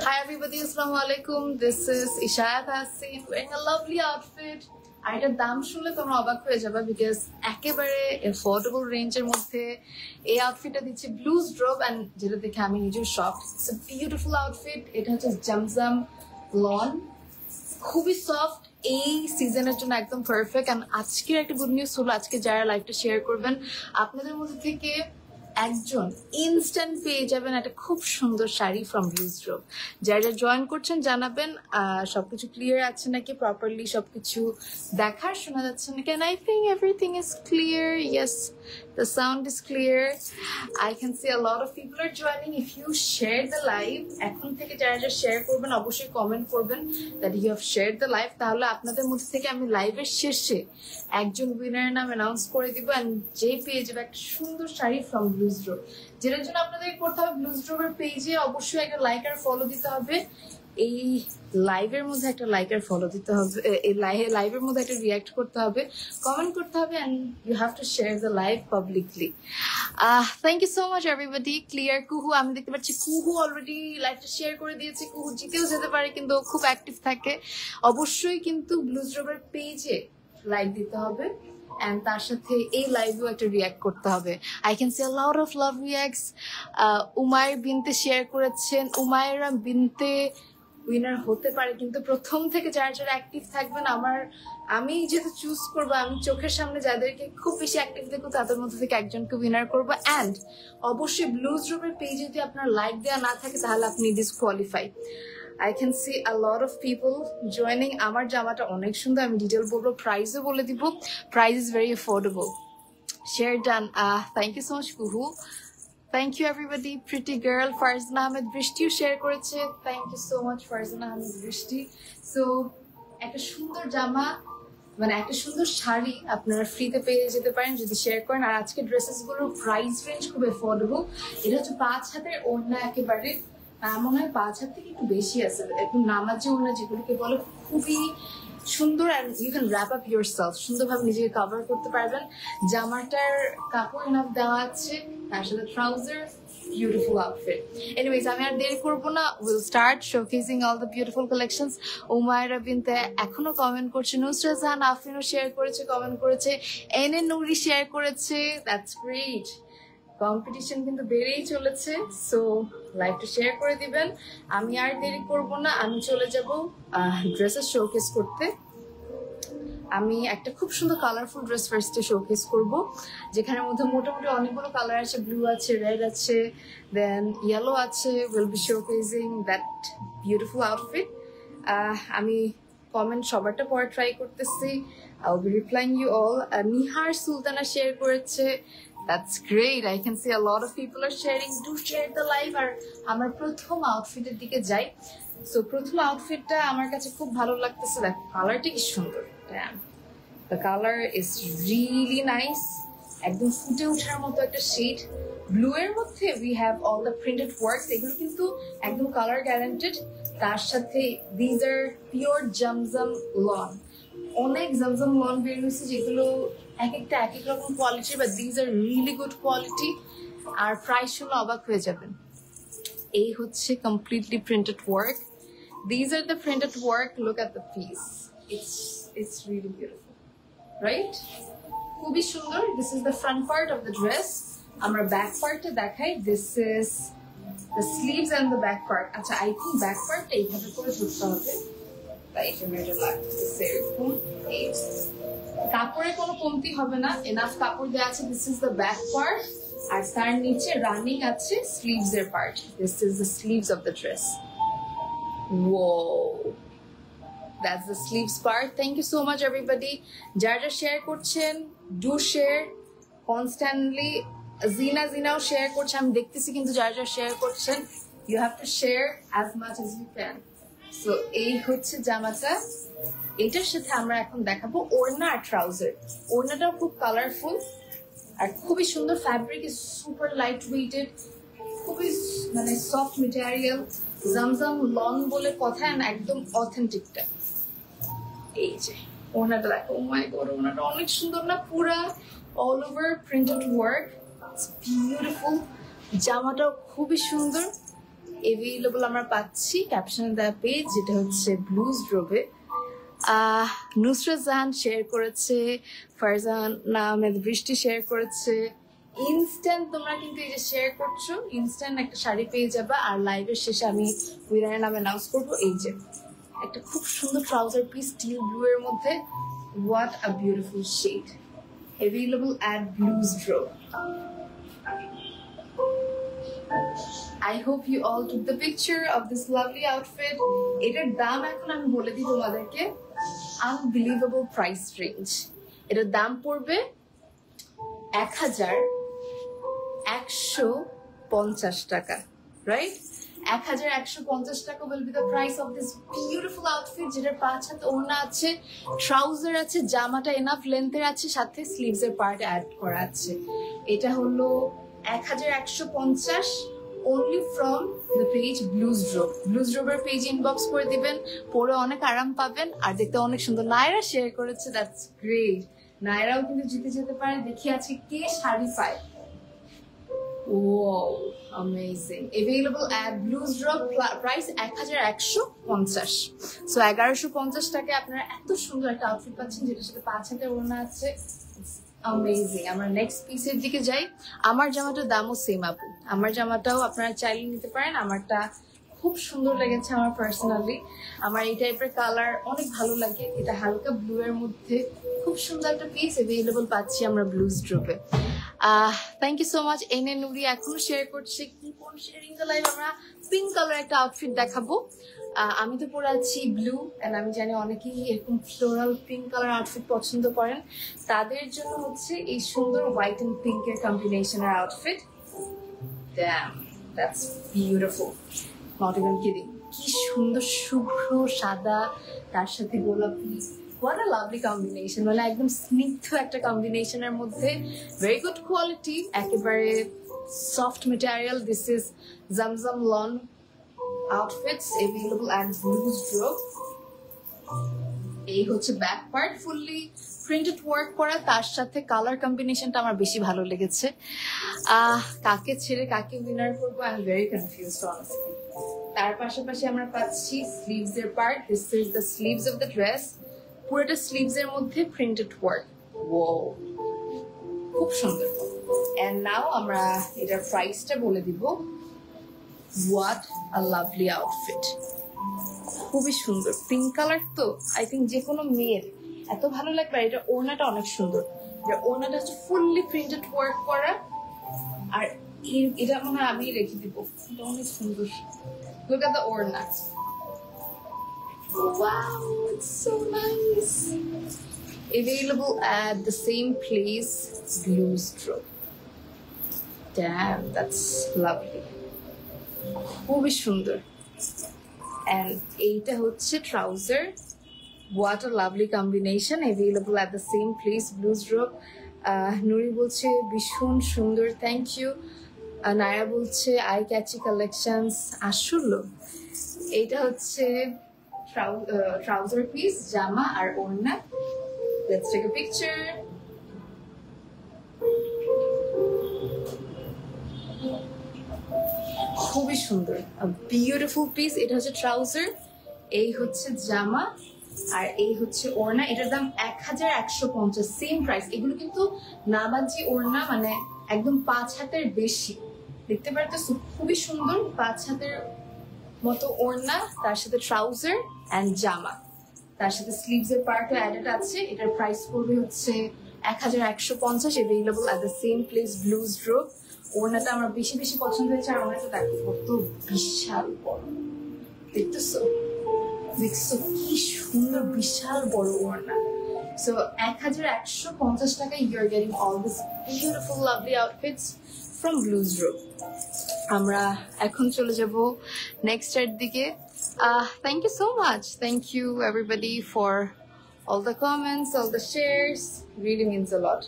Hi everybody, assalamu alaikum. This is Ishayat Hassin wearing a lovely outfit. আর এটার দাম শুনলে তোমরা অবাক হয়ে যাবে বিকজ একেবারে অ্যাফোর্ডেবল রেঞ্জের মধ্যে এই আউটফিটটা দিচ্ছে ব্লুজ ড্রপ এন্ড যেটা দেখে আমি নিজেও shocked. It's a beautiful outfit. এটা হচ্ছে জমজম লন, খুবই সফট, এই সিজনের জন্য একদম পারফেক্ট। এন্ড আজকের একটা গুড নিউজ হলো, আজকে যারা লাইভটা শেয়ার করবেন আপনাদের মধ্যে থেকে একজন ইনস্ট্যান্ট পেয়ে যাবেন একটা খুব সুন্দর শাড়ি ফ্রম ব্লুজ ড্রপ। যারা জয়েন করছেন জানাবেন সবকিছু ক্লিয়ার আছে নাকি, প্রপারলি সবকিছু দেখার শোনা যাচ্ছে নাকি। And I think everything is clear. Yes, the sound is clear. I can see a lot of people are joining. If you share the live, এখন থেকে যারা শেয়ার করবেন অবশ্যই কমেন্ট করবেন that you have shared the live, তাহলে আপনাদের মধ্যে থেকে আমি লাইভের শেষে একজন উইনারের নাম অ্যানাউন্স করে দিব এন্ড যে পেয়ে যাবে একটা সুন্দর শাড়ি ফ্রম ব্লুজ ড্রপ। যেটার জন্য আপনাদের করতে হবে ব্লুজ ড্রপের পেজে অবশ্যই একটা লাইক আর ফলো দিতে হবে, এই লাইভের মধ্যে একটা লাইক আর ফলো দিতে হবে, এই লাইভের মধ্যে একটা রিয়াক্ট করতে হবে, কমেন্ট করতে হবে and you have to share the live publicly. Thank you so much everybody. Clear Kuhu, আমি দেখতে পাচ্ছি কুহু অলরেডি লাইভটা শেয়ার করে দিয়েছে। কুহু জিতেও যেতে পারে কিন্তু খুব অ্যাক্টিভ থাকে। অবশ্যই কিন্তু ব্লুজ ড্রপের পেজে লাইক দিতে হবে and তার সাথে এই লাইভেও একটা রিয়াক্ট করতে হবে। I can see a lot of love reacts. Umair বিনতে শেয়ার করেছেন, উমায়েরা বিনতে উইনার হতে পারে কিন্তু প্রথম থেকে যারা যারা অ্যাক্টিভ থাকবেন, আমি যেহেতু চুজ করবো, আমি চোখের সামনে যাদেরকে খুব বেশি অ্যাক্টিভ দেখবো তাদের মধ্যে থেকে একজনকে উইনার করবো। অ্যান্ড অবশ্যই ব্লুজ ড্রপের পেজে যদি আপনার লাইক দেওয়া না থাকে তাহলে আপনি disqualify. I can see a lot of people joining. আমার জামাটা অনেক সুন্দর, আমি ডিটেল বলবো, প্রাইসও বলে দিব। Price is very affordable. Share done. Thank you so much Kuhu. Thank you everybody. Pretty girl Farzana Ahmed বৃষ্টিও শেয়ার করেছে। Thank you so much Farzana Ahmed Brishti. So একটা সুন্দর জামা মানে একটা সুন্দর শাড়ি আপনারা ফ্রিতে পেয়ে যেতে পারেন যদি শেয়ার করেন। আর আজকে ড্রেসেস গুলোর প্রাইস রেঞ্জ খুব অ্যাফোর্ডেবল। এটা হচ্ছে 5 হাতের ওড়না, একেবারে মনে হয় 5 হাত থেকে একটু বেশি আছে, একটু নামাজি ওড়না যেগুলোকে বলে, খুবই সুন্দর। And you can wrap up yourself, সুন্দরভাবে নিজেকে কভার করতে পারবেন। জামাটার কাপড় এনাফ দেওয়া আছে, তার সাথে ট্রাউজার, বিউটিফুল আউটফিট। এনিওয়েজ আমি আর দেরি করবো না, will start showcasing all the beautiful collections. Umaira Binte এখনো কমেন্ট করছে, নুসরাত জাহান আফরিনও শেয়ার করেছে, কমেন্ট করেছে, এনে নুরি শেয়ার করেছে। That's great. কম্পিটিশন কিন্তু বেড়েই চলেছে। সো লাইভটা শেয়ার করে দিবেন। আমি আর দেরি করব না, আমি চলে যাব ড্রেসেস শোকেস করতে। আমি একটা খুব সুন্দর কালারফুল ড্রেস ফার্স্টে শোকেস করব, যেখানের মধ্যে মোটামুটি অনেকগুলো কালার আছে, ব্লু আছে, রেড আছে, দেন ইয়েলো আছে। Will be showcasing that beautiful outfit. আমি কমেন্ট সবারটা পরে ট্রাই করতেছি। I will be replying you all. Nihar Sultana share করেছে। That's great. I can see a lot of people are sharing. Do share the live. আর আমার প্রথম আউটফিটের দিকে যাই। সো প্রথম আউটফিটটা আমার কাছে খুব ভালো লাগতেছে। দেখ কালারটা কি সুন্দর। The color is really nice. একদম ফুটে ওঠার মতো একটা শেড। ব্লু এর মধ্যে we have all the printed works. এগুলো কিন্তু একদম কালার গ্যারান্টেড। তার সাথে these are pure Zamzam lawn. অনেক জমজম লন বের হয়েছে যেগুলো এক একটা এক এক রকম quality, but these are really good quality. আর প্রাইস শুনে অবাক হয়ে যাবেন। এই হচ্ছে completely printed work. These are the printed work. Look at the piece, it's really beautiful, right? খুবই সুন্দর। This is the front part of the dress. আমরা ব্যাক পার্টটা দেখাই। This is the sleeves and the back part. আচ্ছা, I think back পার্টটা এইভাবে করে ধরতে হবে। কাপড়ে কোনো কমতি হবে না, এনাফ কাপড় দেওয়া আছে। This is the back part, আর তার নিচে রানিং আছে স্লিভস এর part. This is the sleeves of the dress. Whoa, that's the sleeves part. Thank you so much everybody. যারা শেয়ার করছেন, ডু শেয়ার কনস্ট্যান্টলি। জিনাও শেয়ার করছে, আমি দেখতেছি কিন্তু যারা শেয়ার করছেন, you have to share as much as you can. So এই হচ্ছে জামাটা। এটার সাথে আমরা এখন দেখাবো ওড়না আর ট্রাউজার। ওড়নাটাও খুব কালারফুল আর খুবই সুন্দর। Fabric is super light weighted, খুবই মানে সফট মেটেরিয়াল। জমজম লন বলে কথা, একদম অথেন্টিকটা। এই যে ওড়নাটা দেখো, ও মাই গড, ওড়নাটা অনেক সুন্দর না? পুরা all over printed work, it's beautiful. জামাটাও খুবই সুন্দর। এভেলেবল আমরা পাচ্ছি ক্যাপশন দেওয়া পেজ, যেটা হচ্ছে ব্লুজ ড্রোবে। নুসরাত জাহান শেয়ার করেছে, ফারজান আহমেদ বৃষ্টি শেয়ার করেছে। ইনস্ট্যান্ট তোমরা কিন্তু এই যে শেয়ার করছো, ইনস্ট্যান্ট একটা শাড়ি পেয়ে যাবা। আর লাইভের শেষে আমি উইনারের নামে অ্যানাউন্স করবো। এই যে একটা খুব সুন্দর ট্রাউজার পিস স্টিল ব্লু এর মধ্যে, what a beautiful shade, available at Blues Drove. I hope you all took the picture of this lovely outfit. এটার দাম এখন আমি বলে দিই তোমাদেরকে, unbelievable price range. এটার দাম পড়বে 1150 টাকা, right? 1150 টাকা will be the price of this beautiful outfit, যেটার 5 হাত ওড়না আছে, ট্রাউজার আছে, জামাটা এনাফ লেন্থের আছে, সাথে স্লিভস এর পার্ট অ্যাড করা আছে। এটা হলো 1150 only from the page Blues Drove. Blues Drove এর পেজ ইনবক্স করে দিবেন, পরে অনেক আরাম পাবেন আর দেখতে অনেক সুন্দর। নায়রা শেয়ার করেছে, দ্যাটস গ্রেট। নায়রাও কিন্তু জিতে যেতে পারে, দেখি আছে কে শাড়ি পায়। Wow, amazing. Available at Blues Drove, price 1150. So 1150 টাকায় আপনারা এত সুন্দর একটা আউটফিট পাচ্ছেন, যেটার সাথে 5 হাতের ওড়না আছে। অ্যামেজিং। আমরা নেক্সট পিসের দিকে যাই। আমার জামাটার দামও সেম আপু, আমার জামাটাও আপনারা চাইলে নিতে পারেন। আমারটা খুব সুন্দর লেগেছে আমার পার্সোনালি। আমার এই টাইপের কালার অনেক ভালো লাগে। এটা হালকা ব্লু এর মধ্যে খুব সুন্দর একটা পিস অ্যাভেলেবল পাচ্ছি আমরা ব্লুজ ড্রপে। Thank you so much. Ene Nuri এখনো শেয়ার করছে, কি কোন শেয়ারিং দ্য লাইভ। আমরা পিঙ্ক কালার একটা আউটফিট দেখাবো। আমি তো পরে আছি ব্লু, এন্ড আমি জানি অনেকেই এরকম ফ্লোরাল পিঙ্ক কালার আউটফিট পছন্দ করেন। তাদের জন্য হচ্ছে এই সুন্দর হোয়াইট এন্ড পিঙ্কের কম্বিনেশনের outfit. Damn, that's beautiful, not even kidding. কি সুন্দর শুভ্র সাদা, তার সাথে গোলাপি, what a lovely combination, মানে একদম স্নিগ্ধ একটা কম্বিনেশনের মধ্যে, very good quality, একেবারে soft material. This is Zamzam Lawn outfits available at Blues Drove. এই হচ্ছে back part, fully printed work করা, তার সাথে কালার কম্বিনেশনটা আমার বেশি ভালো লেগেছে। কাকে ছেড়ে কাকে উইনার করবো, I am very confused honestly. তার পাশাপাশি আমরা পাচ্ছি স্লিভস এর part. This is the sleeves of the dress, পুরোটা স্লিভস এর মধ্যে প্রিন্টেড ওয়ার্ক। ওয়াও, খুব সুন্দর। এন্ড নাও আমরা এটার প্রাইসটা বলে দিব। হোয়াট আ লাভলি আউটফিট, খুবই সুন্দর। পিঙ্ক কালার তো আই থিঙ্ক যে কোনো মেয়ের এত ভালো লাগবে। এটা ওড়নাটা অনেক সুন্দর, ওড়নাটা হচ্ছে ফুললি প্রিন্টেড ওয়ার্ক করা। আর এটা মনে হয় আমি রেখে দিব, এটা অনেক সুন্দর। Look at the ওড়না। Wow, it's so nice. Available at the same place, Blues Drove. Damn, that's lovely. খুবই সুন্দর। And এইটা হচ্ছে trouser. What a lovely combination. Available at the same place, Blues Drove. নুরি বলছে ভীষণ সুন্দর, থ্যাংক ইউ। নায়রা বলছে eye catchy collections. আসলো এইটা হচ্ছে ট্রাউজার পিস, জামা আর ওড়না। Let's take a picture. খুবই সুন্দর, বিউটিফুল পিস। এটা হচ্ছে ট্রাউজার, এই হচ্ছে জামা, আর এই হচ্ছে ওড়না। এটার দাম 1150, সেম প্রাইস। এগুলো কিন্তু নামাজি ওড়না, মানে একদম 5 হাতের বেশি। দেখতে পারতেছো খুবই সুন্দর, 5 হাতের মতো ওড়না, তার সাথে ট্রাউজার এন্ড জামা, তার সাথে স্লিভস এর পার্টও অ্যাডেড আছে। এটার প্রাইস পড়বে হচ্ছে 1150। Available at the same place, blues drove. ওড়নাটা আমার বেশি বেশি পছন্দ হয়েছে। আর ওড়নাটা দেখো কত বিশাল বড়, দেখতেছো দেখছো কি সুন্দর বিশাল বড় ওড়না। সো 1150 টাকায় you are getting all this beautiful lovely outfits from Blues Drove. আমরা এখন চলে যাব নেক্সট এর দিকে। Thank you so much. Thank you everybody for all the comments, all the shares. Really means a lot.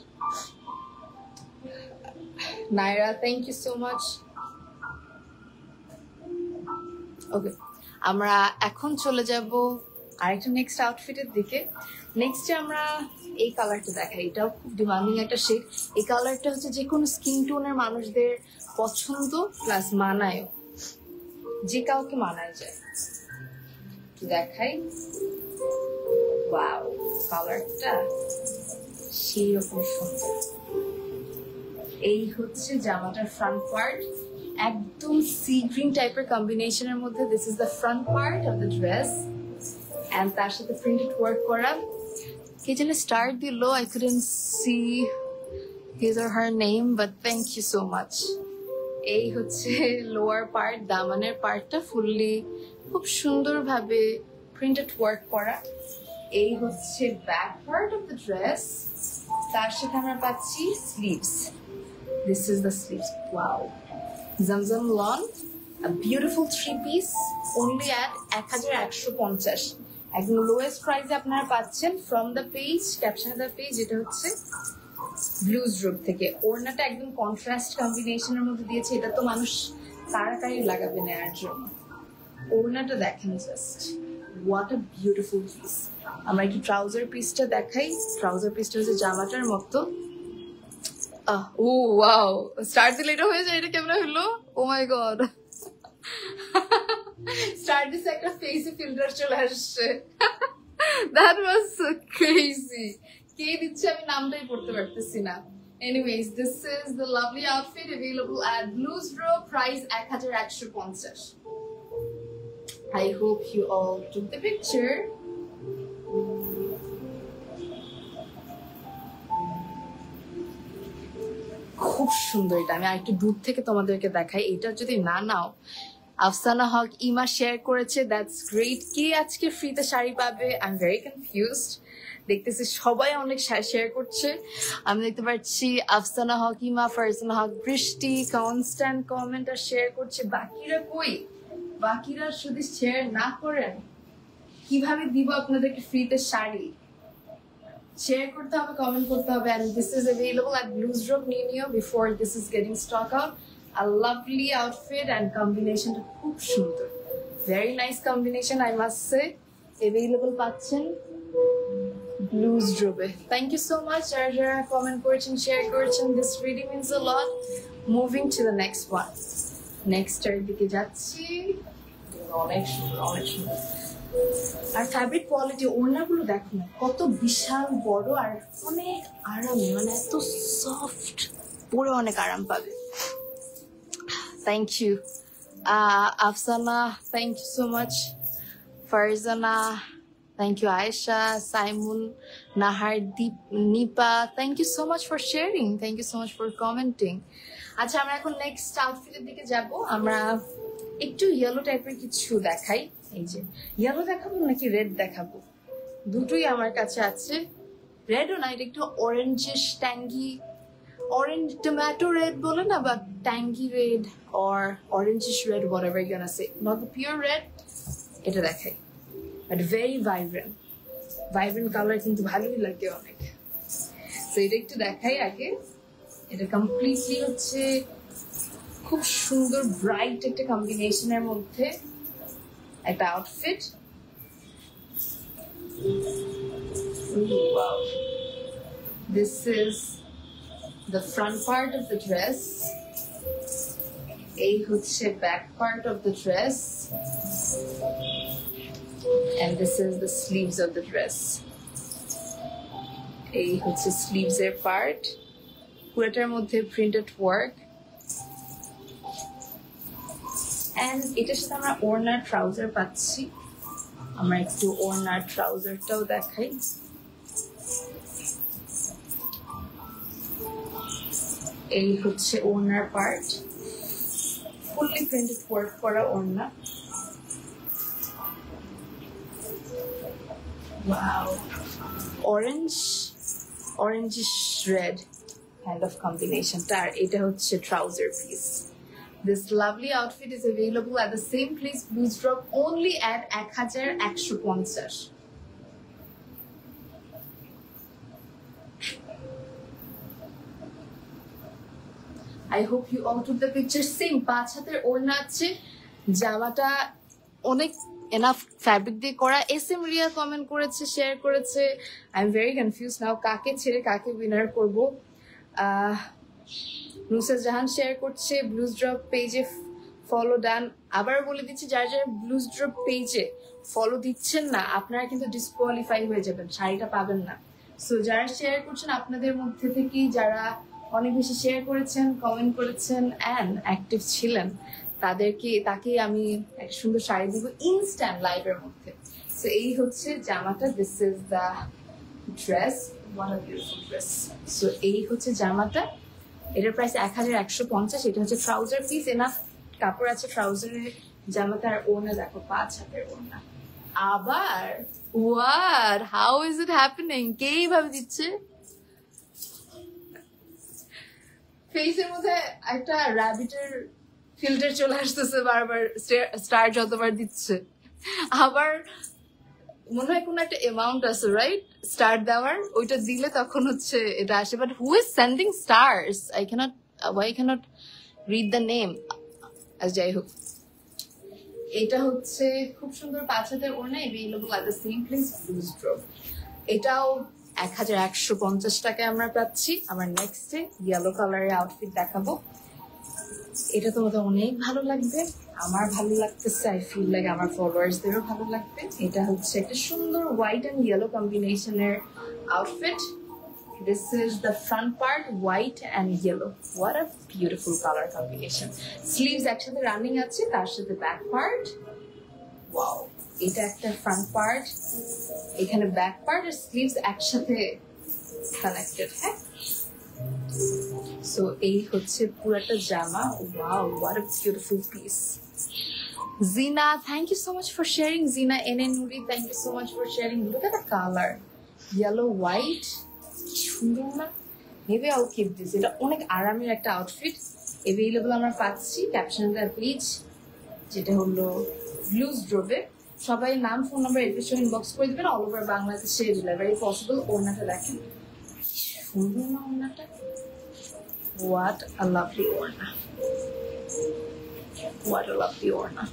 Naira, thank you so much. Okay, আমরা এখন চলে যাব আরেকটা নেক্সট আউটফিটের দিকে। নেক্সটে আমরা এই কালারটা দেখাই, এটাও খুব ডিমান্ডিং একটা শেড। এই কালারটা হচ্ছে যে কোনো স্কিন টোনের মানুষদের পছন্দ প্লাস মানায়ও। যে কাউকে মানায় যায়। দেখাই, ওয়াও, কালারটা সেই রকম সুন্দর। এই হচ্ছে জামাটার ফ্রন্ট পার্ট, একদম সি গ্রিন টাইপের কম্বিনেশনের মধ্যে। This is the front part of the dress and তার সাথে প্রিন্টেড ওয়ার্ক করা। কে যেন স্টার দিল, I couldn't see his or her name, but thank you so much. এই হচ্ছে লোয়ার পার্ট, দামানের পার্টটা ফুললি খুব সুন্দরভাবে প্রিন্টেড ওয়ার্ক করা। এই হচ্ছে back part of the dress, তার সাথে আমরা পাচ্ছি sleeves. This is the sleeves, wow, Zamzam lawn, a beautiful 3-piece only at 1150। একদম লোয়েস্ট প্রাইসে আপনারা পাচ্ছেন ফ্রম দ্য পেজ, ক্যাপশনে দ্য পেজ। এটা হচ্ছে ব্লুজ রুপ থেকে। ওড়নাটা একদম কন্ট্রাস্ট কম্বিনেশনের মধ্যে দিয়েছে, এটা তো মানুষ তাড়াতাড়ি লাগাবে নেয়ার জন্য। ওড়নাটা দেখেন just, what a beautiful piece. আমরা একটু ট্রাউজার পিসটা দেখাই। ট্রাউজার পিসটা হচ্ছে জামাটার মতো। ও ওয়াও, স্টার দিলে এটা হয়ে যায়। এটা কেমন হলো? ও মাই গড, স্টার দিছে একটা ফেসে ফিল্টার চলে আসছে। That was so crazy. কে দিচ্ছে আমি নামটাই পড়তে পারতেছি না। Anyways, this is the lovely outfit available at Blues Row, price 1150। I hope you all took the picture. খুব সুন্দর এটা। আমি আরেকটু দূর থেকে তোমাদেরকে দেখাই। এটা যদি না নাও, আফসানা হক ইমা শেয়ার করেছে, দ্যাটস গ্রেট। কে আজকে ফ্রিতে শাড়ি পাবে? I am very confused. দেখতেছি সবাই অনেক শেয়ার করছে। আমি দেখতে পাচ্ছি আফসানা হক ইমা, ফারজানা হক বৃষ্টি কনস্ট্যান্ট কমেন্ট আর শেয়ার করছে। বাকিরা কই? বাকিরা যদি শেয়ার না করেন কিভাবে দিব আপনাদেরকে ফ্রিতে শাড়ি? শেয়ার করতে হবে, কমেন্ট করতে হবে। and this is available at Blues Row, নিও before this is getting stock out. A lovely outfit and combination খুব সুন্দর, very nice combination I must say. Available পাচ্ছেন Blues Row. Thank you so much যারা comment করেছেন, share করেছেন, this really means a lot. Moving to the next one, next এর দিকে যাচ্ছি। অনেক সুন্দর, অনেক সুন্দর। আর ফ্যাব্রিক কোয়ালিটি, ওড়নাগুলো দেখো না কত বিশাল বড় আর অনেক আরামে, মানে এত সফট, পরে অনেক আরাম পাবে। Thank you Afsana, thank you so much Farzana, thank you Ayesha, Saimun, Nahar, Deep, Nipa, thank you so much for sharing, thank you so much for commenting. আচ্ছা, আমরা এখন নেক্সট আউটফিটের দিকে যাব। আমরা একটু ইয়েলো টাইপের কিছু দেখাই। এই যে ইয়েলো দেখাবো নাকি রেড দেখাবো? দুটোই আমার কাছে আছে। রেডও না, এটা একটু orangish tangy, orange tomato red বলে না, বা tangy red or orangish red, whatever you gonna say, not the pure red. এটা দেখাই, but very vibrant, vibrant colour কিন্তু ভালোই লাগে অনেক। তো এটা একটু দেখাই আগে। এটা কমপ্লিটলি হচ্ছে খুব সুন্দর ব্রাইট একটা কম্বিনেশনের মধ্যে একটা outfit. Wow. This is the front part of the dress. এই হচ্ছে back part of the dress. And this is the sleeves of the dress. এই হচ্ছে sleeves এর part. পুরোটার মধ্যে printed work. And এটার সাথে আমরা ওড়নার ট্রাউজার পাচ্ছি। আমরা একটু ওড়নার ট্রাউজারটাও দেখাই। এই হচ্ছে ওড়নার পার্ট, ফুললি প্রিন্টেড ওয়ার্ক করা ওড়না। Wow, orangish red kind of কম্বিনেশনটা। আর এটা হচ্ছে trouser piece. This lovely outfit is available at the same place, Blues Row, only at 1150। I hope you all took the picture. Same 5 হাতের ওড়না আছে, জামাটা অনেক এনাফ ফ্যাব্রিক দিয়ে করা। SM রিয়া কমেন্ট করেছে, শেয়ার করেছে। আই এম ভেরি কনফিউজ নাও, কাকে ছেড়ে কাকে উইনার করবো। নুসরাত জাহান শেয়ার করছে ব্লুজ ড্রপ পেজে ফলো ডান। আবার বলে দিচ্ছি, যারা যারা ব্লুজ ড্রপ পেজে ফলো দিচ্ছেন না, আপনারা কিন্তু ডিসকোয়ালিফাই হয়ে যাবেন, শাড়িটা পাবেন না। সো যারা শেয়ার করছেন, আপনাদের মধ্যে থেকেই যারা অনেক বেশি শেয়ার করেছেন, কমেন্ট করেছেন অ্যান্ড অ্যাক্টিভ ছিলেন, তাকে আমি একটা সুন্দর শাড়ি দিব ইনস্ট্যান্ট লাইভের মধ্যে। সো এই হচ্ছে জামাটা, this is the dress, what a beautiful dress. So এই হচ্ছে জামাটা, এটার প্রাইস 1150। এটা হচ্ছে ট্রাউজার পিস, এনাফ কাপড় আছে ট্রাউজারের। জামাটা আর ওড়না দেখো, 5 হাতের ওড়না। আবার what, how is it happening? কে এইভাবে দিচ্ছে? ফেসের মধ্যে একটা র্যাবিটের ফিল্টার চলে আসতেছে বারবার, স্টার যতবার দিচ্ছে। আবার মনে হয় কোনো একটা অ্যামাউন্ট আছে রাইট স্টার দেওয়ার, ওইটা দিলে তখন হচ্ছে এটা আসে। But who is sending stars? I can't read the name. যাই হোক, এটা হচ্ছে খুব সুন্দর 5 হাতের ওড়না, available at the same place, Blues Drop. এটাও 1150 টাকায় আমরা পাচ্ছি। আমার নেক্সটে ইয়েলো কালারের আউটফিট দেখাবো, এটা তোমাদের অনেক ভালো লাগবে, আমার ভালো লাগতেছে, আই ফিল লাইক আমার ফলোয়ার্সদেরও ভালো লাগবে। এটা হচ্ছে একটা সুন্দর হোয়াইট অ্যান্ড ইয়েলো কম্বিনেশনের outfit. This is the front part, white and yellow. What a beautiful color combination. Sleeves একসাথে রানিং আছে, তার সাথে ব্যাক পার্ট। ওয়াও, এটা একটা ফ্রন্ট পার্ট, এখানে ব্যাক পার্ট আর স্লিভস একসাথে কানেক্টেড। হ্যাঁ, সো এই হচ্ছে পুরোটা জামা। Wow, what a beautiful piece. Zina, thank you so much for sharing. Zina Ene Nuri, thank you so much for sharing. Look at the color, yellow white. সুন্দর না? Maybe I will keep this. এটা অনেক আরামের একটা outfit, available আমরা পাচ্ছি ক্যাপশনটা page, যেটা হলো ব্লুজ ড্রপে। সবাই নাম, ফোন নাম্বার, এড্রেস ইনবক্স করে দেবেন। অল ওভার বাংলাদেশে ডেলিভারি পসিবল। ওড়নাটা দেখেন, সুন্দর না ওড়নাটা? হোয়াট আ লাভলি ওড়না, হোয়াট আ লাভলি ওড়না,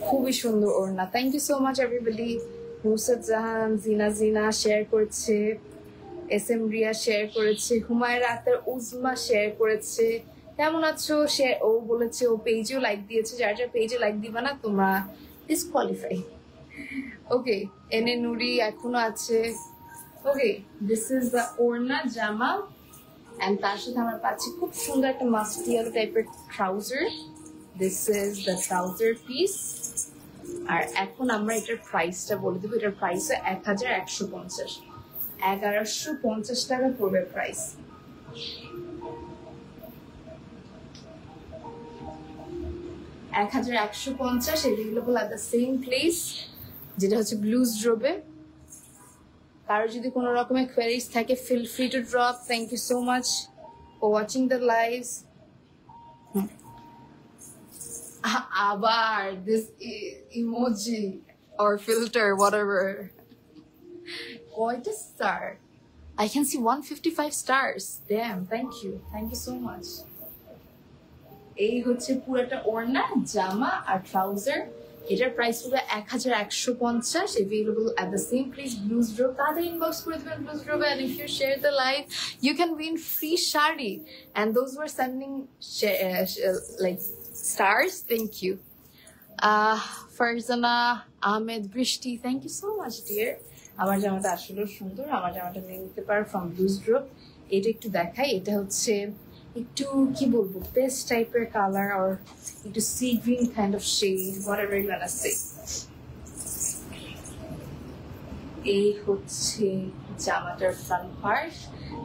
খুবই সুন্দর ওড়না। Thank you so much everybody. Nusrat Jahan, Jina share করছে, এস এম রিয়া শেয়ার করেছে, হুমায়রা আক্তার উজমা শেয়ার করেছে। কেমন আছো? ও বলেছে ও পেজেও লাইক দিয়েছে। যারা যারা পেজে লাইক দিবা না তোমরা ডিসকোয়ালিফাই। ওকে, এনে নুরি এখনো আছে। ওকে, দিস ইজ দ্য ওড়না জামা, অ্যান্ড তার সাথে আমরা পাচ্ছি খুব সুন্দর একটা মাস্টি ইয়েলো টাইপের trouser. This is the trouser piece. আর এখন আমরা এটার প্রাইসটা বলে দেবো। এটার প্রাইস 1150, 1150 টাকা পড়বে price. $1150, available at the same place, যেটা হচ্ছে ব্লুজ ড্রপে। কারো যদি কোনো রকমের কোয়েরিজ থাকে, feel free to drop. Thank you so much for watching the lives. আবার this emoji or filter, whatever. Quite a star. I can see 155 stars. Damn, thank you so much. এই হচ্ছে পুরোটা ওড়না, জামা আর ট্রাউজার। এটার price হবে 1150, available at the same place, Blues drop. তাদের inbox করে দেবেন blues drop, and if you share the live you can win free shari, and those who are sending like stars, thank you. Farzana Ahmed Brishti, thank you so much dear. আমার জামাটা আসলে সুন্দর, আমার জামাটা নিয়ে নিতে পারো ফ্রম ব্লুজ ড্রপ। এটা একটু দেখাই, এটা হচ্ছে একটু কি বলবো, পেস্ট টাইপের কালার আর একটু sea green kind of shade, whatever you want to say. এই হচ্ছে জামাটার front part.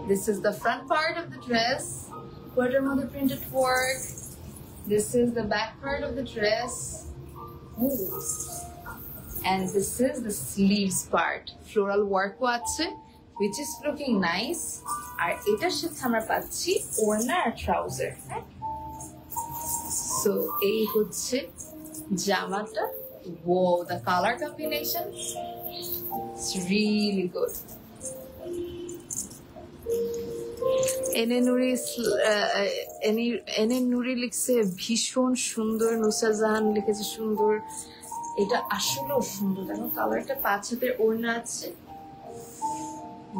This is the front part of the dress, quarter মধ্যে printed work. This is the back part of the dress, and this is the sleeves part, floral work আছে, which is looking nice. আর এটার সাথে আমরা পাচ্ছি ওড়না আর trouser. So এই হচ্ছে জামাটা। Whoa, the color combination, it's really good. এনে নুরি লিখছে ভীষণ সুন্দর, নুসরাত জাহান লিখেছে সুন্দর। এটা আসলেও সুন্দর, দেখো কালারটা। 5 হাতের ওড়না আছে।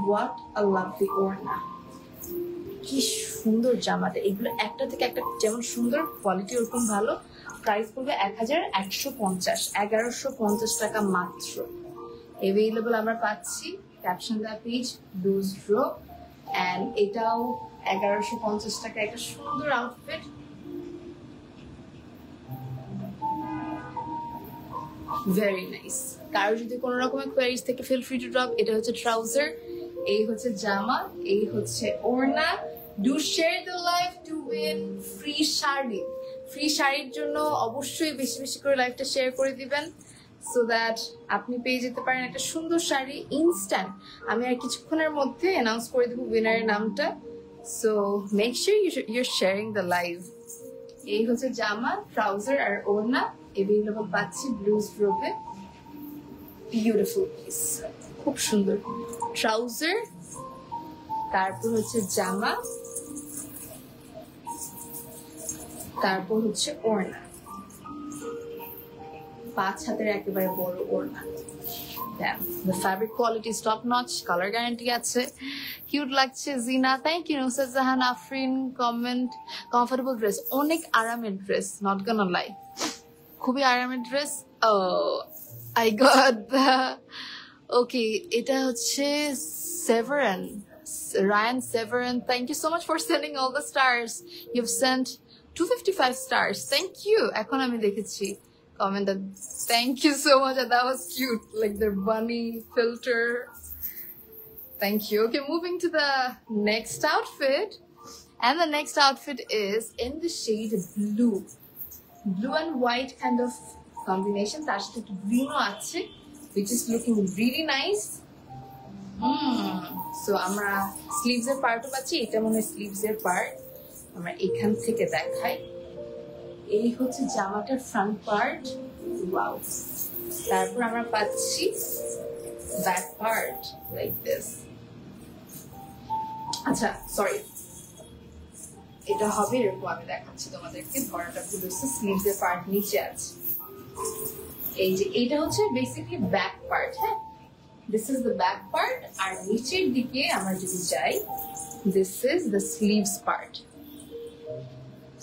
হোয়াট আ লাভলি ওড়না, কি সুন্দর জামাটা। এগুলো একটা থেকে একটা যেমন সুন্দর, কোয়ালিটি ওরকম ভালো। প্রাইস পড়বে 1150, 1150 টাকা মাত্র। অ্যাভেলেবল আমরা পাচ্ছি caption the page Blues Draw, and এটাও 1150 টাকা। একটা সুন্দর আউটফিট, ভেরি নাইস। কারো যদি কোনো রকমের কোয়ারিজ থেকে ফিল ফ্রি টু ড্রপ। এটা হচ্ছে ট্রাউজার, এই হচ্ছে জামা, এই হচ্ছে ওড়না। Do share the live to win free sari. Free শাড়ির জন্য অবশ্যই বেশি বেশি করে লাইভটা শেয়ার করে দিবেন, সো দ্যাট আপনি পেয়ে যেতে পারেন একটা সুন্দর শাড়ি ইনস্ট্যান্ট। আমি আর কিছুক্ষণের মধ্যে অ্যানাউন্স করে দেবো উইনারের নামটা, so make sure your sharing the live. এই হচ্ছে জামা, ট্রাউজার আর ওড়না, এভেলেবল পাচ্ছি ব্লুজ ড্রপে। বিউটিফুল পিস, খুব সুন্দর। ট্রাউজার, তারপর হচ্ছে জামা, তারপর হচ্ছে ওড়না, 5 হাতের একেবারে বড় ওড়না। The fabric quality is top notch, color guarantee আছে, কিউট লাগছে। Jina, thank you. Nusrat Jahan Afrin comment, comfortable dress, অনেক আরামের ড্রেস, নট গোনা লাই, খুবই আরামের dress. I got the, okay, এটা হচ্ছে Severan, Ryan Severan, thank you so much for sending all the stars. You have sent 255 stars, thank you. এখন আমি দেখেছি comment that, thank you so much, that was cute, like the bunny filter, thank you. Okay, moving to the next outfit, and the next outfit is in the shade blue and white kind of combination. তার সাথে একটু গ্রিনও আছে, which is looking really nice. So আমরা sleeves এর পার্টও পাচ্ছি, এটা মনে হয় স্লিভস এর পার্ট, আমরা এখান থেকে দেখাই। এই হচ্ছে জামাটার ফ্রন্ট পার্ট, ওয়াও। তারপর আমরা পাচ্ছি ব্যাক পার্ট লাইক দিস। আচ্ছা সরি, এটা হবে এরকম, আমি দেখাচ্ছি তোমাদেরকে, ধরাটা ভুল হচ্ছে, স্লিভস এর পার্ট নিচে আছে। এই যে এটা হচ্ছে বেসিক্যালি ব্যাক পার্ট, হ্যাঁ, this is the back part. আর নিচের দিকে আমরা যদি যাই, this is the sleeves part.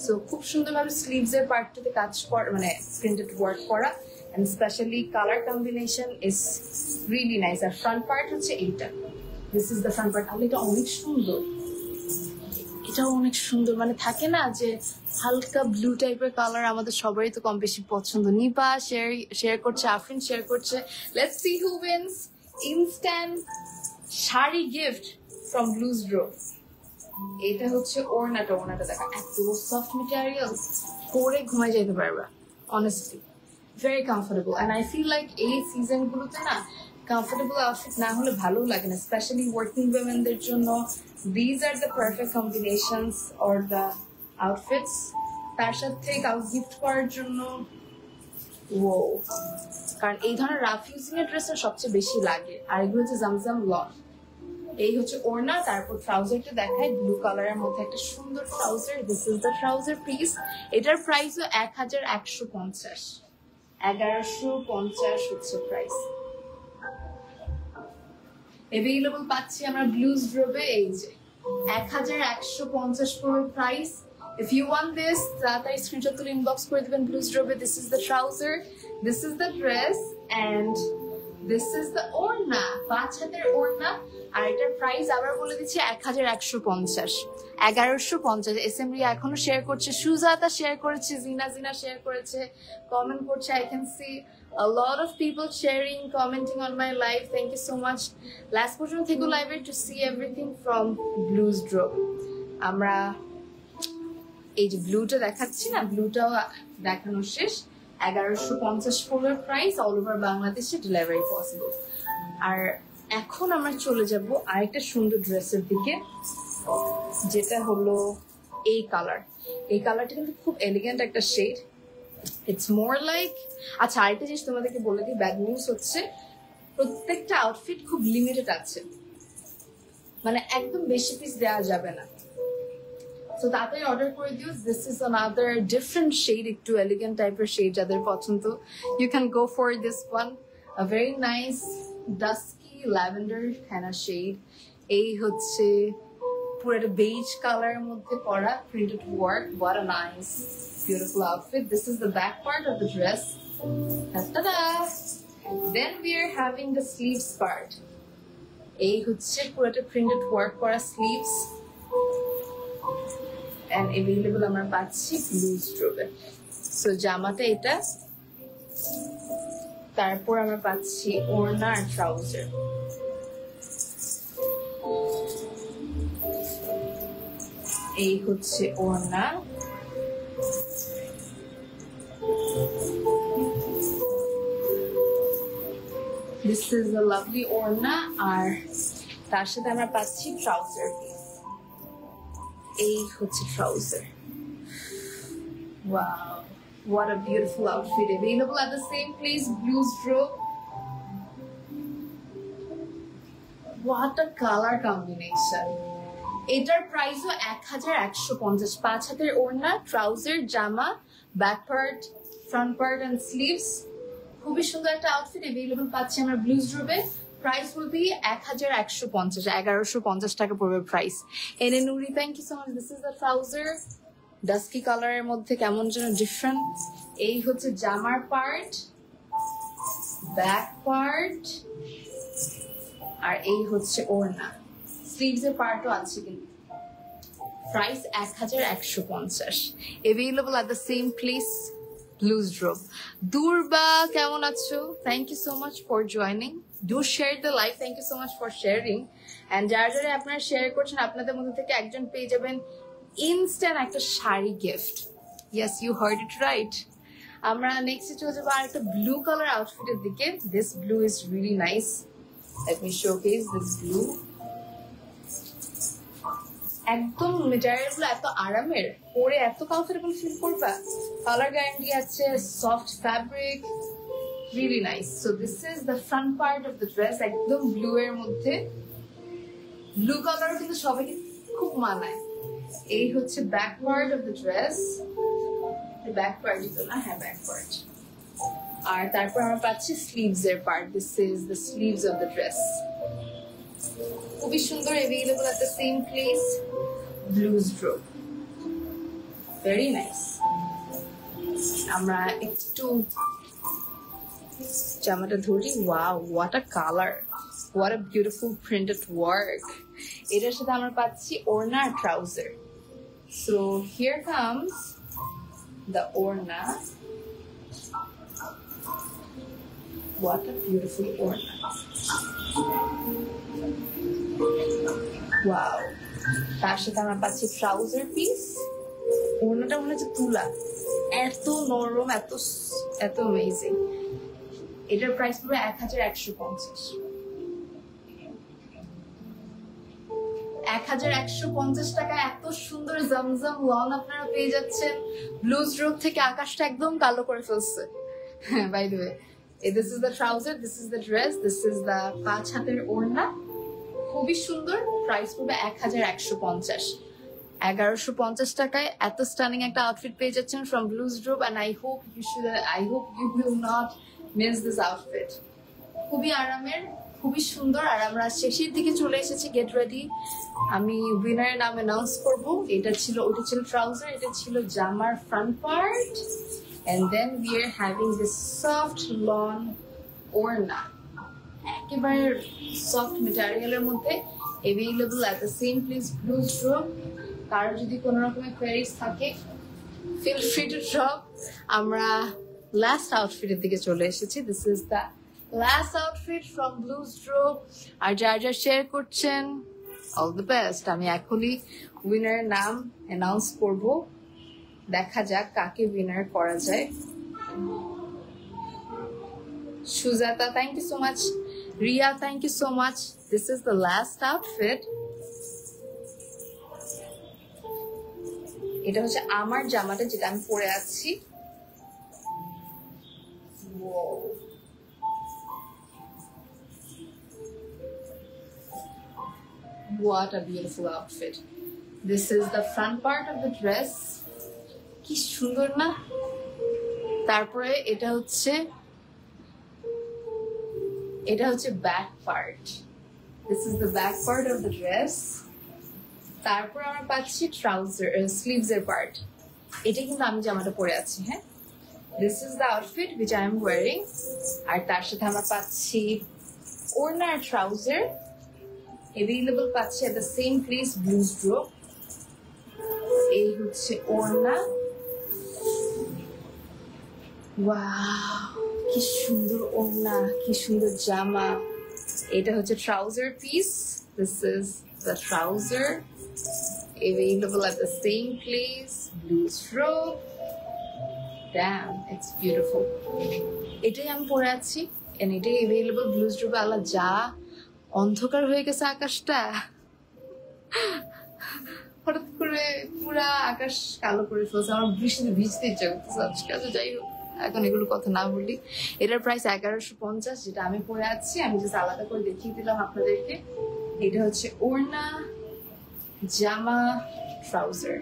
So খুব সুন্দরভাবে স্লিভস এর পার্টটাতে কাজ করা, মানে প্রিন্টেড ওয়ার্ক করা, and specially colour combination is really nice. আর ফ্রন্ট পার্ট হচ্ছে এইটা, this is the front part. আর এটা অনেক সুন্দর, এটাও অনেক সুন্দর, মানে থাকে না যে হালকা ব্লু টাইপের কালার, আমাদের সবারই তো কম বেশি পছন্দ। নিপা শেয়ার করছে, আফরিন শেয়ার করছে। Let's see who wins instant sari gift from Blues Draw. এটা হচ্ছে ওড়নাটা, ওড়নাটা দেখা, এত সফট মেটেরিয়াল, পরে ঘুমাই যেতে পারবা, honestly very comfortable. And I feel like এই সিজন গুলোতে না কমফোর্টেবল আউটফিট না হলে ভালো লাগে না, স্পেশালি ওয়ার্কিং উইমেনদের জন্য। These are the perfect combinations or the outfits. তার সাথে কাউ গিফট করার জন্য, ও, কারণ এই ধরনের রাফ ইউজিং এর ড্রেসটা সবচেয়ে বেশি লাগে। আর এগুলো হচ্ছে জামজাম লন। এই হচ্ছে ওড়না, তারপর ট্রাউজারটা দেখায়, ব্লু কালারের মধ্যে একটা সুন্দর trouser. This is the trouser piece. এটার প্রাইসও 1150, 1150 হচ্ছে প্রাইস। অ্যাভেলেবল পাচ্ছি আমরা ব্লুজ ড্রপে, এই যে 1150 করে price. If you want this, তাড়াতাড়ি স্ক্রিনশট তুলে ইনবক্স করে দিবেন ব্লুজ ড্রপে। This is the trouser, this is the dress, and this is the ওড়না, 5 হাতের ওড়না। আর এটার প্রাইস আবার বলে দিচ্ছি 1150, 1150। এস এম রিয়া এখনো শেয়ার করছে, সুজাতা শেয়ার করেছে, জিনা শেয়ার করেছে, কমেন্ট করছে। I can see a lot of people sharing, commenting on my live. Thank you so much. Last পর্যন্ত থেকে লাইভে to see everything from Blues Drop. আমরা এই যে ব্লুটা দেখাচ্ছি না, ব্লুটাও দেখানো শেষ। 1150 করে প্রাইস, অল ওভার বাংলাদেশে ডেলিভারি পসিবল। আর এখন আমরা চলে যাব আরেকটা সুন্দর ড্রেসের দিকে, যেটা হলো এই কালার। এই কালারটা কিন্তু খুব এলিগেন্ট একটা শেড, ইটস মোর লাইক। আচ্ছা, আরেকটা জিনিস তোমাদেরকে বলে দিই, ব্যাড নিউজ হচ্ছে প্রত্যেকটা আউটফিট খুব লিমিটেড আছে, মানে একদম বেশি পিস দেওয়া যাবে না। তো তাড়াতাড়ি অর্ডার করে দিও। This is another different shade, একটু এলিগেন্ট টাইপের শেড যাদের পছন্দ, you can go for this one. A very nice dusky lavender henna shade. এই হচ্ছে পুরো একটা বেজ কালারের মধ্যে পরা printed work, what a nice beautiful outfit. This is the back part of the dress. Ta-da! Then we are having the sleeves part. এই হচ্ছে পুরোটা প্রিন্টেড ওয়ার্ক করা স্লিভস and available আমরা পাচ্ছি ব্লু স্ট্রোবে। সো জামাটা এটা, তারপর আমরা পাচ্ছি ওড়না আর ট্রাউজার। এই হচ্ছে ওড়না, this is a lovely ওড়না, আর তার সাথে আমরা পাচ্ছি ট্রাউজার পিস। এই হচ্ছে trouser. Wow, what a beautiful outfit, available at the same place, Blues Row. What a color combination. এটার প্রাইসও 1150, 5 হাতের ওড়না, ট্রাউজার, জামা, back part, front part and sleeves. খুবই সুন্দর একটা আউটফিট अवेलेबल পাচ্ছি আমরা ব্লুজ রোবে। প্রাইস উইল বি 1150, 1150 টাকা পড়বে price. Ene Nuri, thank you so much. This is the trouser, dusky কালারের মধ্যে কেমন যেন ডিফারেন্ট। এই হচ্ছে জামার পার্ট, ব্যাক পার্ট, আর এই হচ্ছে ওড়না। স্লিভস এর পার্টও আছে কিন্তু। Price 1150, available at the same place, Blues Row. Durba, কেমন আছো? Thank you so much for joining. Do share the live. Thank you so much for sharing. And যারা যারা আপনারা শেয়ার করছেন, আপনাদের মধ্যে থেকে একজন পেয়ে যাবেন ইনস্ট্যান্ট একটা sari gift. Yes, you heard it right. আমরা নেক্সট চলে যাবো আর একটা ব্লু কালার আউটফিটের দিকে। This blue is really nice. Let me showcase this blue. একদম মেটেরিয়াল গুলো এত আরামের, পরে এত কমফোর্টেবল ফিল করবা। কালার গ্যারান্টি আছে, soft fabric, really nice. So this is the front part of the dress, একদম ব্লু এর মধ্যে। ব্লু কালার কিন্তু সবাইকে খুব মানায়। এই হচ্ছে back part of the dress, back part তো না, হ্যাঁ ব্যাক পার্ট। আর তারপর আমরা পাচ্ছি স্লিভস এর part, this is the sleeves of the dress. খুবই সুন্দর, available at the same place, Blues Row. Very nice. আমরা একটু জামাটা ধরি। Wow, what a color, what a beautiful printed work. এটার সাথে আমরা পাচ্ছি ওড়না আর trouser. So here comes the ওড়না। What a beautiful ওড়না। Wow, তার সাথে আমরা পাচ্ছি ট্রাউজার পিস। ওড়নাটা মনে হচ্ছে তুলা, এত নরম, এত এত অ্যামেজিং। এটার প্রাইস পুরো 1150, 1150 টাকা। এত সুন্দর জমজম লন আপনারা পেয়ে যাচ্ছেন। ব্লুজ রো থেকে আকাশটা একদম কালো করে ফেলছে। By the way, this is the trouser, this is the dress, this is the 5 হাতের ওড়না। খুবই সুন্দর। প্রাইস পড়বে 1150, 1150 টাকায় এত স্টানিং একটা আউটফিট পেয়ে যাচ্ছেন from Blues Robe. And I hope you will not miss this outfit. খুবই আরামের, খুবই সুন্দর। আর আমরা শেষের দিকে চলে এসেছি, গেট রেডি। আমি উইনারের নাম অ্যানাউন্স করবো। ওটা ছিল ট্রাউজার, এটা ছিল জামার front part, and then we are having this soft lawn ওড়না, একেবারে সফট মেটেরিয়ালের মধ্যে, available at the same place, Blues Row. কারো যদি কোনো রকমের কোয়েরিজ থাকে, feel free to drop. আমরা লাস্ট আউটফিটের দিকে চলে এসেছি। This is the last outfit from Blues Row। আর যারা যারা শেয়ার করছেন, অল দ্য বেস্ট। আমি এখনই উইনারের নাম অ্যানাউন্স করব, দেখা যাক কাকে উইনার করা যায়। Sujata, thank you so much. Riya, thank you so much. This is the last outfit. এটা হচ্ছে আমার জামাটা, যেটা আমি পরে আছি। What a beautiful outfit. This is the front part of the dress. কি সুন্দর না? তারপরে এটা হচ্ছে back part. This is the back part of the dress. তারপর আমরা পাচ্ছি ট্রাউজার, স্লিভস এর পার্ট। এটা কিন্তু আমি জামাটা পরে আছি, হ্যাঁ। This is the outfit which I am wearing. আর তার সাথে আমরা পাচ্ছি ওড়না আর ট্রাউজার available পাচ্ছি at the same place, Blues Grove. এই হচ্ছে ওড়না। ওয়াও, কি সুন্দর ওড়না, কি সুন্দর জামা। এটা হচ্ছে trouser piece. This is the trouser available at the same place, Blues Grove. Damn, it's beautiful. এটাই আমি পরে আছি, and এটাই available Blues Grove. আল্লাহ, যা অন্ধকার হয়ে গেছে আকাশটা, হঠাৎ করে পুরা আকাশ কালো করে ফেলছে। আমার বৃষ্টিতে ভিজতে ইচ্ছা করতেছে আজকে। যাই হোক, এখন এগুলো কথা না বলি। এটার প্রাইস 1150, যেটা আমি পরে আছি। আমি জাস্ট আলাদা করে দেখিয়ে দিলাম আপনাদেরকে। এটা হচ্ছে ওড়না, জামা, ট্রাউজার।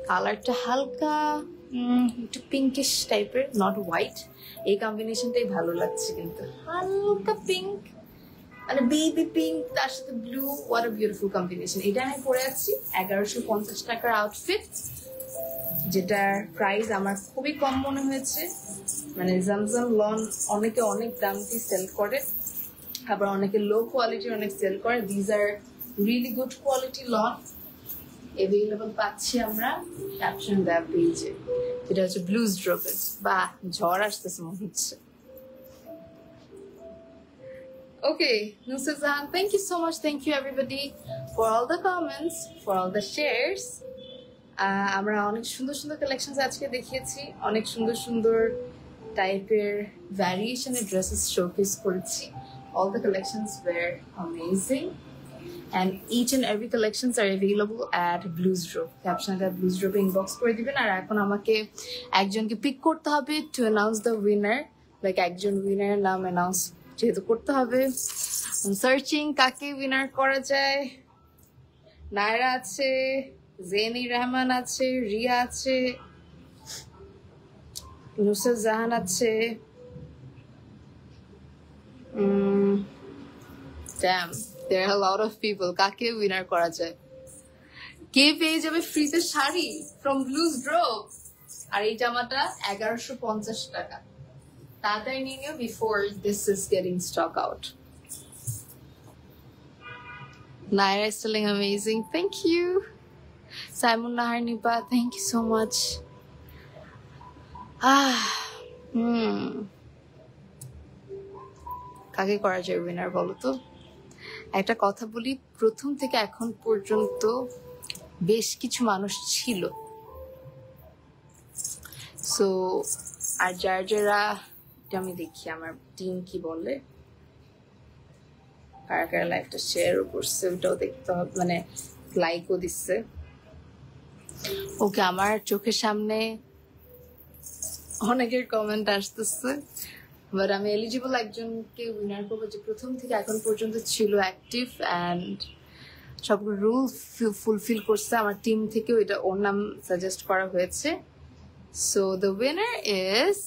কালারটা হালকা একটু পিঙ্কিশ টাইপের, নট হোয়াইট। এই কম্বিনেশনটাই ভালো লাগছে, কিন্তু হালকা পিঙ্ক, মানে বেবি পিঙ্ক, তার সাথে blue. What a beautiful combination. এটা আমি পরে আছি 1150 টাকার আউটফিট, যেটার প্রাইস আমার খুবই কম মনে হয়েছে। মানে জামজাম লন অনেকে অনেক দাম দিয়ে সেল করে, আবার অনেকে লো কোয়ালিটির অনেক সেল করে। These are really good quality lawn available পাচ্ছি আমরা ক্যাপশন দেওয়া পেজে। এটা হচ্ছে ব্লুজ ড্রপের। বা ঝড় আসতেছে মনে হচ্ছে। Okay, Nusrat Zahan, thank you so much. Thank you everybody for all the comments, for all the shares. আমরা অনেক সুন্দর সুন্দর কালেকশন আজকে দেখিয়েছি, অনেক সুন্দর সুন্দর টাইপের ভ্যারিয়েশনের ড্রেসেস শোকেস করেছি। All the collections were amazing, and each and every collections are available at Blues Grove. Captionটা Blues Grove inbox করে দিবেন। আর এখন আমাকে একজনকে পিক করতে হবে to announce the winner, like একজন উইনারের নাম অ্যানাউন্স যেহেতু করতে হবে। সার্চিং কাকে উইনার করা যায়। নায়রা আছে, জেনি রহমান আছে, রিয়া আছে, নুসরাত জাহান আছে। Damn, there are a lot of people. কাকে উইনার করা যায়? কে পেয়ে যাবে ফ্রিতে শাড়ি from Blues Grove? আর এই জামাটা 1150 টাকা। তাড়াতাড়ি নিয়ে নিও before this is getting stock out. Naira is selling amazing. Thank you. Simon Nahar Nipa, thank you so much. কাকে করা যায় উইনার বলো তো? একটা কথা বলি, প্রথম থেকে এখন পর্যন্ত বেশ কিছু মানুষ ছিল। সো আর যারা আমি দেখি আমার টিম কি বলে, কারা কারা লাইভটা শেয়ারও করছে ওটাও দেখতে হবে, মানে লাইকও দিচ্ছে। ওকে, আমার চোখের সামনে অনেকের কমেন্ট আসতেছে, বাট আমি এলিজিবল একজনকে উইনার করবো যে প্রথম থেকে এখন পর্যন্ত ছিল অ্যাক্টিভ অ্যান্ড সবগুলো রুল ফুলফিল করছে। আমার টিম থেকে ওইটা ওর নাম সাজেস্ট করা হয়েছে। So the winner is,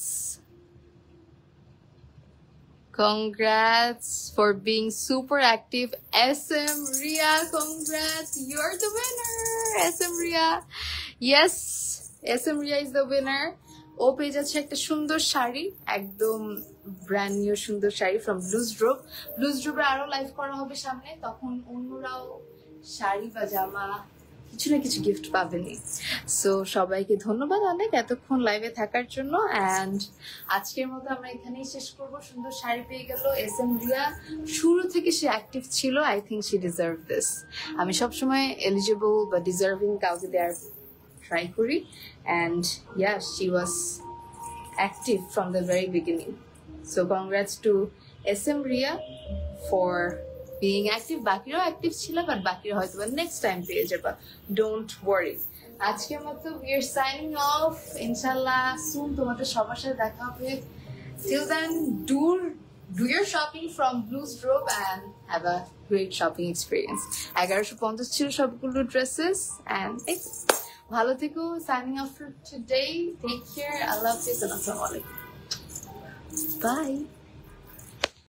congrats for being super active, SM Ria. Congrats, you're the winner, SM Ria. Yes, SM Ria is the winner. ও পেয়ে যাচ্ছে একটা সুন্দর শাড়ি, একদম ব্র্যান্ড নিউ সুন্দর শাড়ি ফ্রম ব্লুজ ড্রপ। ব্লুজ ড্রপে আরো লাইভ করা হবে সামনে, তখন অন্যরাও শাড়ি বা জামা কিছু না কিছু গিফট পাবেনি। সো সবাইকে ধন্যবাদ অনেক এতক্ষণ লাইভে থাকার জন্য। অ্যান্ড আজকের মতো আমরা এখানেই শেষ করব। সুন্দর শাড়ি পেয়ে গেল SM রিয়া, শুরু থেকে সে অ্যাক্টিভ ছিল। I think she deserve this. আমি সবসময় এলিজিবল বা ডিজার্ভিং কাউকে দেওয়ার ট্রাই করি। And yeah, she was active from the very beginning. So congrats to SM Ria for being active. বাকিরাও অ্যাক্টিভ ছিল, বাট বাকিরা হয়তো নেক্সট টাইম পেয়ে যাবা, ডোন্ট ওয়ারি। আজকের মতো উই আর সাইনিং অফ। ইনশাল্লাহ সুন তোমাদের সবার সাথে দেখা হবে। Till then do your shopping from Blues Grove and have a great shopping experience. 1150 ছিল সবগুলো ড্রেসেস। অ্যান্ড ভালো থেকো। Signing off for today. Take care. আল্লাহ হাফেজ। আসসালামু আলাইকুম। বাই।